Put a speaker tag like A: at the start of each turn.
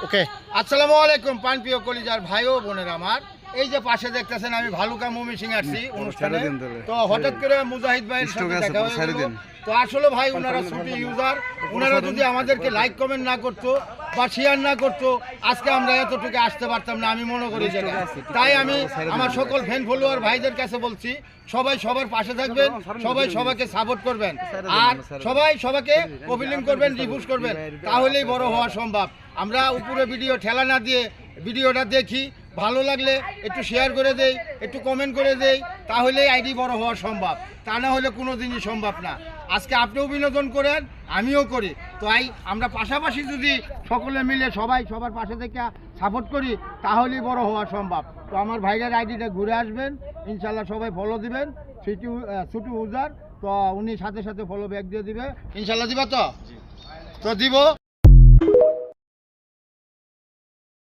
A: ওকে, আসসালামু আলাইকুম প্রাণপ্রিয় কলিজার ভাই ও বোনেরা আমার। এই যে পাশে দেখতেছেন আমি ভালুকা মুমি সিং আসছি অনুষ্ঠানে। তো হঠাৎ করে মুজাহিদ ভাইয়ের সাথে দেখা হয়ে গেল। তো আসলে ভাই ওনারা ছুটি ইউজার, ওনারা যদি আমাদেরকে লাইক কমেন্ট না করতো বা শেয়ার না করতো আজকে আমরা এতটুকু আসতে পারতাম না, আমি মনে করি যেটা। তাই আমি আমার সকল ফ্যান ফলোয়ার ভাইদের কাছে বলছি, সবাই সবার পাশে থাকবেন, সবাই সবাইকে সাপোর্ট করবেন, আর সবাই সবাইকে কপিলিং করবেন, রিপুশ করবেন, তাহলেই বড় হওয়া সম্ভব। আমরা উপরে ভিডিও ঠেলা না দিয়ে ভিডিওটা দেখি, ভালো লাগলে একটু শেয়ার করে দেই, একটু কমেন্ট করে দেই, তাহলেই আইডি বড় হওয়া সম্ভব। তা না হলে কোনো দিনই সম্ভব না। আজকে আপনিও বিনোদন করেন, আমিও করি, তাই আমরা পাশাপাশি যদি সকলে মিলে সবাই সবার পাশে থেকে সাপোর্ট করি তাহলেই বড় হওয়া সম্ভব। তো আমার ভাইয়ের আইডিটা ঘুরে আসবেন, ইনশাল্লাহ সবাই ফলো দিবেন। ছুটু ইউজার, তো উনি সাথে সাথে ফলো ব্যাক দিয়ে দিবে, ইনশাল্লাহ দিবা তো দিব।